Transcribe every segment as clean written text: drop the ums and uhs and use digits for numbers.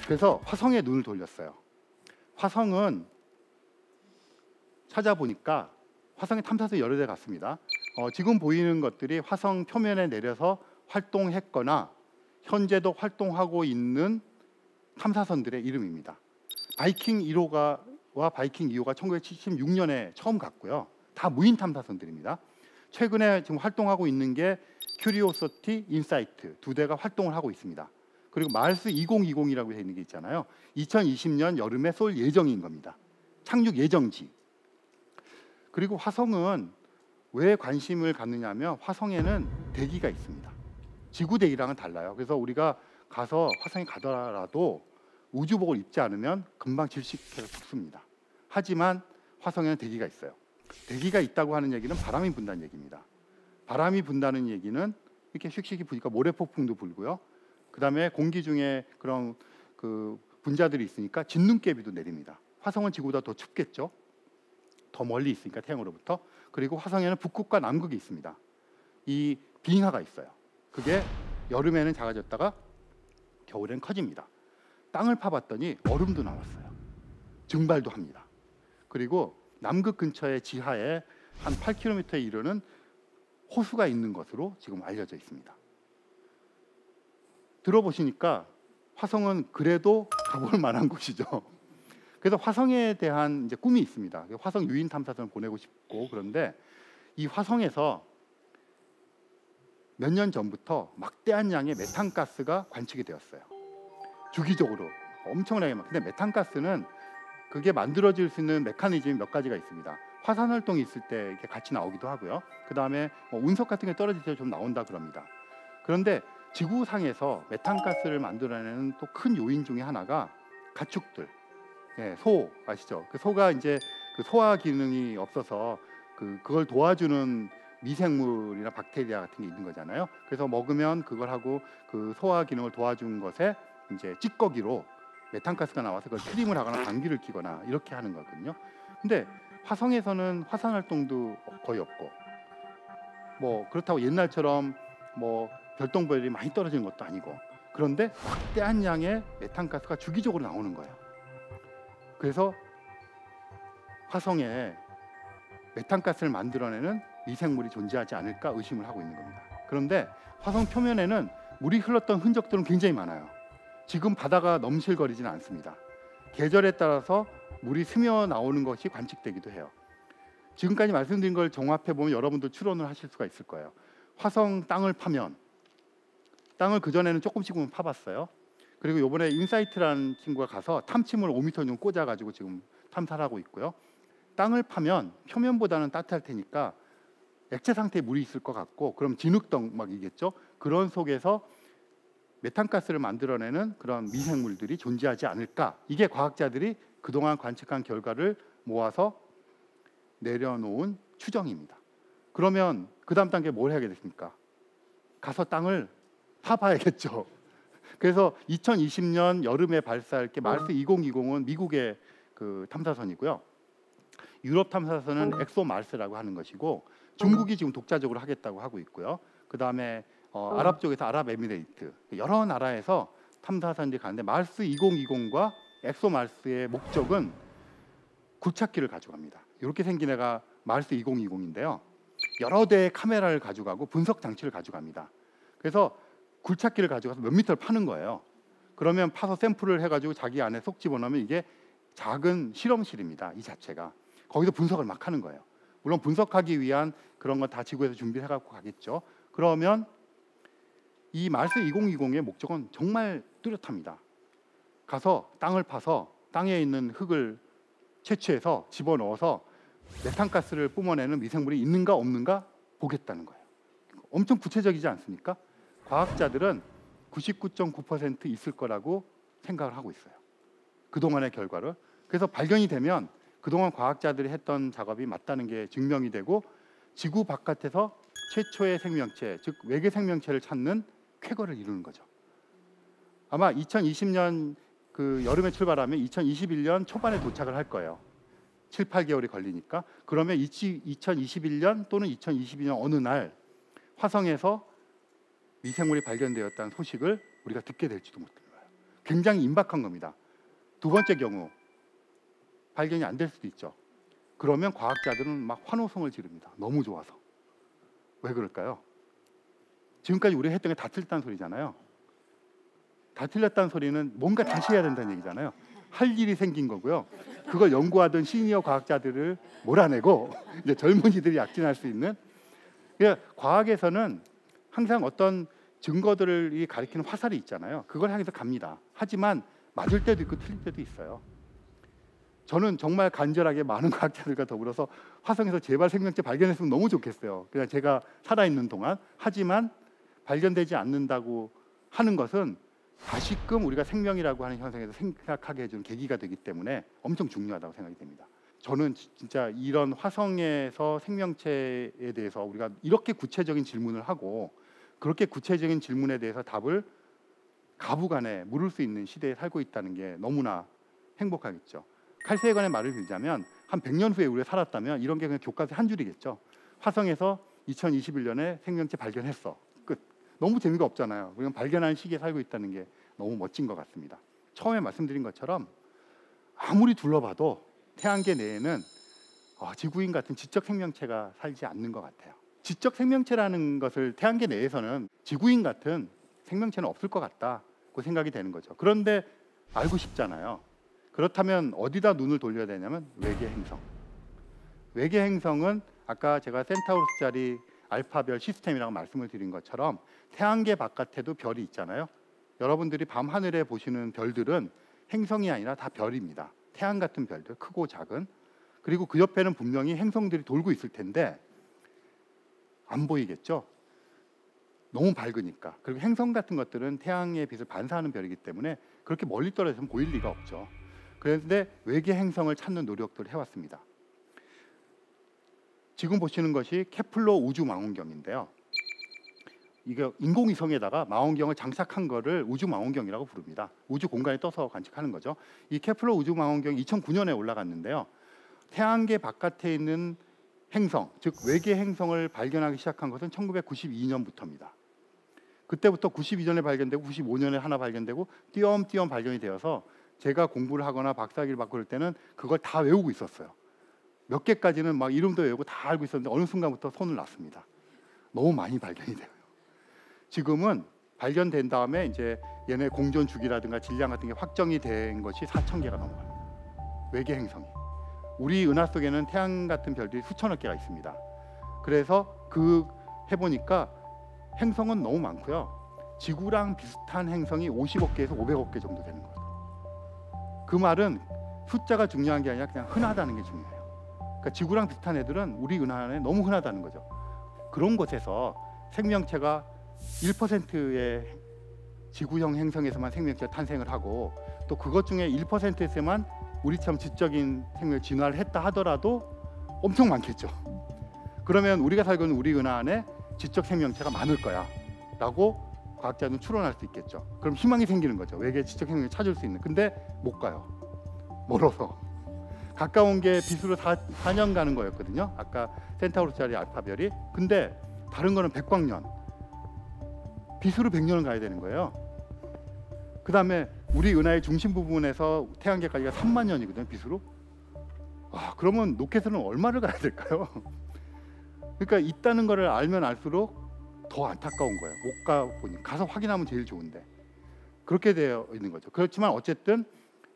그래서 화성에 눈을 돌렸어요. 화성은 찾아보니까 화성에 탐사선 여러 대 갔습니다. 지금 보이는 것들이 화성 표면에 내려서 활동했거나 현재도 활동하고 있는 탐사선들의 이름입니다. 바이킹 1호와 바이킹 2호가 1976년에 처음 갔고요. 다 무인 탐사선들입니다. 최근에 지금 활동하고 있는 게 큐리오시티, 인사이트 두 대가 활동을 하고 있습니다. 그리고 마르스 2020이라고 되어 있는 게 있잖아요. 2020년 여름에 쏠 예정인 겁니다. 착륙 예정지. 그리고 화성은 왜 관심을 갖느냐 하면 화성에는 대기가 있습니다. 지구 대기랑은 달라요. 그래서 우리가 가서 화성에 가더라도 우주복을 입지 않으면 금방 질식해서 죽습니다. 하지만 화성에는 대기가 있어요. 대기가 있다고 하는 얘기는 바람이 분다는 얘기입니다. 바람이 분다는 얘기는 이렇게 슉슉이 부니까 모래폭풍도 불고요. 그 다음에 공기 중에 그런 분자들이 있으니까 진눈깨비도 내립니다. 화성은 지구보다 더 춥겠죠. 더 멀리 있으니까 태양으로부터. 그리고 화성에는 북극과 남극이 있습니다. 이 빙하가 있어요. 그게 여름에는 작아졌다가 겨울엔 커집니다. 땅을 파봤더니 얼음도 나왔어요. 증발도 합니다. 그리고 남극 근처의 지하에 한 8km에 이르는 호수가 있는 것으로 지금 알려져 있습니다. 들어보시니까 화성은 그래도 가볼 만한 곳이죠. 그래서 화성에 대한 이제 꿈이 있습니다. 화성 유인 탐사선을 보내고 싶고, 그런데 이 화성에서 몇 년 전부터 막대한 양의 메탄가스가 관측이 되었어요. 주기적으로 엄청나게 막. 근데 메탄가스는 그게 만들어질 수 있는 메커니즘이 몇 가지가 있습니다. 화산 활동이 있을 때 이렇게 같이 나오기도 하고요. 그 다음에 운석 같은 게 떨어질 때 좀 나온다 그럽니다. 그런데 지구상에서 메탄가스를 만들어내는 또 큰 요인 중에 하나가 가축들, 소 아시죠? 그 소가 이제 그 소화 기능이 없어서 그걸 도와주는 미생물이나 박테리아 같은 게 있는 거잖아요. 그래서 먹으면 그걸 하고 그 소화 기능을 도와준 것에 이제 찌꺼기로 메탄가스가 나와서 그걸 트림을 하거나 방귀를 뀌거나 이렇게 하는 거거든요. 근데 화성에서는 화산 활동도 거의 없고, 뭐 그렇다고 옛날처럼 뭐 별똥별이 많이 떨어지는 것도 아니고, 그런데 막대한 양의 메탄가스가 주기적으로 나오는 거예요. 그래서 화성에 메탄가스를 만들어내는 미생물이 존재하지 않을까 의심을 하고 있는 겁니다. 그런데 화성 표면에는 물이 흘렀던 흔적들은 굉장히 많아요. 지금 바다가 넘실거리지는 않습니다. 계절에 따라서 물이 스며 나오는 것이 관측되기도 해요. 지금까지 말씀드린 걸 종합해 보면 여러분도 추론을 하실 수가 있을 거예요. 화성 땅을 파면, 땅을 그전에는 조금씩은 파봤어요. 그리고 이번에 인사이트라는 친구가 가서 탐침을 5m 정도 꽂아가지고 지금 탐사를 하고 있고요. 땅을 파면 표면보다는 따뜻할 테니까 액체 상태의 물이 있을 것 같고, 그럼 진흙덩막이겠죠. 그런 속에서 메탄가스를 만들어내는 그런 미생물들이 존재하지 않을까. 이게 과학자들이 그동안 관측한 결과를 모아서 내려놓은 추정입니다. 그러면 그 다음 단계 뭘 해야 되겠습니까? 가서 땅을 파봐야겠죠. 그래서 2020년 여름에 발사할 게 마르스 2020은 미국의 그 탐사선이고요. 유럽 탐사선은 엑소마르스라고 하는 것이고, 중국이 지금 독자적으로 하겠다고 하고 있고요. 그 다음에 아랍 쪽에서 아랍에미레이트, 여러 나라에서 탐사선들이 가는데, 마르스 2020과 엑소마르스의 목적은 굴착기를 가져갑니다. 이렇게 생긴 애가 마르스 2020인데요. 여러 대의 카메라를 가져가고 분석 장치를 가져갑니다. 그래서 굴착기를 가져가서 몇 미터를 파는 거예요. 그러면 파서 샘플을 해가지고 자기 안에 속 집어넣으면 이게 작은 실험실입니다. 이 자체가. 거기서 분석을 막 하는 거예요. 물론 분석하기 위한 그런 건 다 지구에서 준비해 갖고 가겠죠. 그러면 이 마르스 2020의 목적은 정말 뚜렷합니다. 가서 땅을 파서 땅에 있는 흙을 채취해서 집어넣어서 메탄가스를 뿜어내는 미생물이 있는가 없는가 보겠다는 거예요. 엄청 구체적이지 않습니까? 과학자들은 99.9% 있을 거라고 생각을 하고 있어요. 그동안의 결과를. 그래서 발견이 되면 그동안 과학자들이 했던 작업이 맞다는 게 증명이 되고, 지구 바깥에서 최초의 생명체, 즉 외계 생명체를 찾는 쾌거를 이루는 거죠. 아마 2020년 그 여름에 출발하면 2021년 초반에 도착을 할 거예요. 7, 8개월이 걸리니까. 그러면 2021년 또는 2022년 어느 날 화성에서 미생물이 발견되었다는 소식을 우리가 듣게 될지도 몰라요. 굉장히 임박한 겁니다. 두 번째 경우 발견이 안 될 수도 있죠. 그러면 과학자들은 막 환호성을 지릅니다. 너무 좋아서. 왜 그럴까요? 지금까지 우리가 했던 게 다 틀렸다는 소리잖아요. 다 틀렸다는 소리는 뭔가 다시 해야 된다는 얘기잖아요. 할 일이 생긴 거고요. 그걸 연구하던 시니어 과학자들을 몰아내고 이제 젊은이들이 약진할 수 있는. 그러니까 과학에서는 항상 어떤 증거들을 가리키는 화살이 있잖아요. 그걸 향해서 갑니다. 하지만 맞을 때도 있고 틀릴 때도 있어요. 저는 정말 간절하게 많은 과학자들과 더불어서 화성에서 제발 생명체 발견했으면 너무 좋겠어요. 그냥 제가 살아있는 동안. 하지만 발견되지 않는다고 하는 것은 다시금 우리가 생명이라고 하는 현상에서 생각하게 해주는 계기가 되기 때문에 엄청 중요하다고 생각이 됩니다. 저는 진짜 이런 화성에서 생명체에 대해서 우리가 이렇게 구체적인 질문을 하고 그렇게 구체적인 질문에 대해서 답을 가부간에 물을 수 있는 시대에 살고 있다는 게 너무나 행복하겠죠. 칼세이건의 말을 빌자면 한 100년 후에 우리가 살았다면 이런 게 그냥 교과서 한 줄이겠죠. 화성에서 2021년에 생명체 발견했어. 끝. 너무 재미가 없잖아요. 우리가 발견하는 시기에 살고 있다는 게 너무 멋진 것 같습니다. 처음에 말씀드린 것처럼 아무리 둘러봐도 태양계 내에는 지구인 같은 지적 생명체가 살지 않는 것 같아요. 지적 생명체라는 것을 태양계 내에서는 지구인 같은 생명체는 없을 것 같다고 생각이 되는 거죠. 그런데 알고 싶잖아요. 그렇다면 어디다 눈을 돌려야 되냐면 외계 행성. 외계 행성은 아까 제가 센타우루스 자리 알파별 시스템이라고 말씀을 드린 것처럼 태양계 바깥에도 별이 있잖아요. 여러분들이 밤 하늘에 보시는 별들은 행성이 아니라 다 별입니다. 태양 같은 별들, 크고 작은. 그리고 그 옆에는 분명히 행성들이 돌고 있을 텐데 안 보이겠죠? 너무 밝으니까. 그리고 행성 같은 것들은 태양의 빛을 반사하는 별이기 때문에 그렇게 멀리 떨어져서 보일 리가 없죠. 그런데 외계 행성을 찾는 노력들을 해왔습니다. 지금 보시는 것이 케플러 우주 망원경인데요. 이게 인공위성에다가 망원경을 장착한 거를 우주 망원경이라고 부릅니다. 우주 공간에 떠서 관측하는 거죠. 이 케플러 우주 망원경이 2009년에 올라갔는데요. 태양계 바깥에 있는 행성, 즉 외계 행성을 발견하기 시작한 것은 1992년부터입니다. 그때부터 92년에 발견되고 95년에 하나 발견되고 띄엄띄엄 발견이 되어서 제가 공부를 하거나 박사학위를 받고 그럴 때는 그걸 다 외우고 있었어요. 몇 개까지는 막 이름도 외우고 다 알고 있었는데 어느 순간부터 손을 놨습니다. 너무 많이 발견이 돼요. 지금은 발견된 다음에 이제 얘네 공전 주기라든가 질량 같은 게 확정이 된 것이 4,000개가 넘어갑니다. 외계 행성이. 우리 은하 속에는 태양 같은 별들이 수천여 개가 있습니다. 그래서 해보니까 행성은 너무 많고요. 지구랑 비슷한 행성이 50억 개에서 500억 개 정도 되는 거예요. 그 말은 숫자가 중요한 게 아니라 그냥 흔하다는 게 중요해요. 그러니까 지구랑 비슷한 애들은 우리 은하 안에 너무 흔하다는 거죠. 그런 곳에서 생명체가 1%의 지구형 행성에서만 생명체가 탄생을 하고 또 그것 중에 1%에서만 우리처럼 지적인 생명을 진화를 했다 하더라도 엄청 많겠죠. 그러면 우리가 살고 있는 우리 은하 안에 지적 생명체가 많을 거야 라고 과학자는 추론할 수 있겠죠. 그럼 희망이 생기는 거죠. 외계 지적 생명을 찾을 수 있는. 근데 못 가요. 멀어서. 가까운 게 빛으로 4년 가는 거였거든요. 아까 센타우루스짜리 알파별이. 근데 다른 거는 백광년. 빛으로 100년을 가야 되는 거예요. 그 다음에 우리 은하의 중심 부분에서 태양계까지가 3만 년이거든요. 빛으로. 그러면 로켓으로는 얼마를 가야 될까요? 그러니까 있다는 거를 알면 알수록 더 안타까운 거예요. 못 가보니 가서 확인하면 제일 좋은데 그렇게 되어 있는 거죠. 그렇지만 어쨌든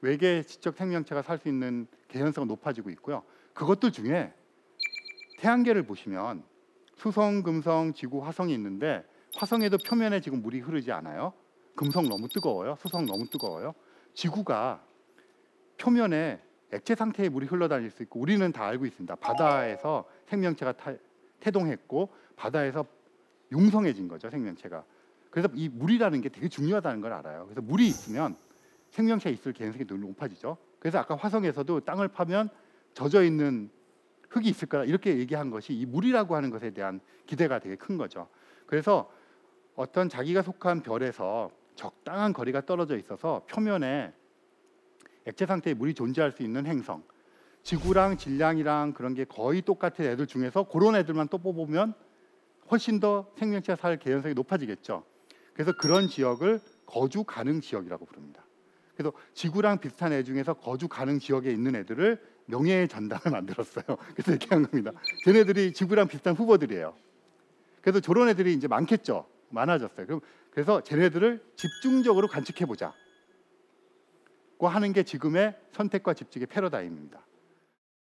외계 지적 생명체가 살 수 있는 개연성은 높아지고 있고요. 그것들 중에 태양계를 보시면 수성, 금성, 지구, 화성이 있는데 화성에도 표면에 지금 물이 흐르지 않아요. 금성 너무 뜨거워요. 수성 너무 뜨거워요. 지구가 표면에 액체 상태의 물이 흘러다닐 수 있고 우리는 다 알고 있습니다. 바다에서 생명체가 태동했고 바다에서 융성해진 거죠. 생명체가. 그래서 이 물이라는 게 되게 중요하다는 걸 알아요. 그래서 물이 있으면 생명체가 있을 개연성이 늘 높아지죠. 그래서 아까 화성에서도 땅을 파면 젖어 있는 흙이 있을 거다 이렇게 얘기한 것이 이 물이라고 하는 것에 대한 기대가 되게 큰 거죠. 그래서 어떤 자기가 속한 별에서 적당한 거리가 떨어져 있어서 표면에 액체 상태의 물이 존재할 수 있는 행성, 지구랑 질량이랑 그런 게 거의 똑같은 애들 중에서 그런 애들만 또 뽑으면 훨씬 더 생명체가 살 개연성이 높아지겠죠. 그래서 그런 지역을 거주 가능 지역이라고 부릅니다. 그래서 지구랑 비슷한 애 중에서 거주 가능 지역에 있는 애들을 명예의 전당을 만들었어요. 그래서 이렇게 한 겁니다. 쟤네들이 지구랑 비슷한 후보들이에요. 그래서 저런 애들이 이제 많겠죠. 많아졌어요. 그래서 쟤네들을 집중적으로 관측해 보자. 고 하는 게 지금의 선택과 집중의 패러다임입니다.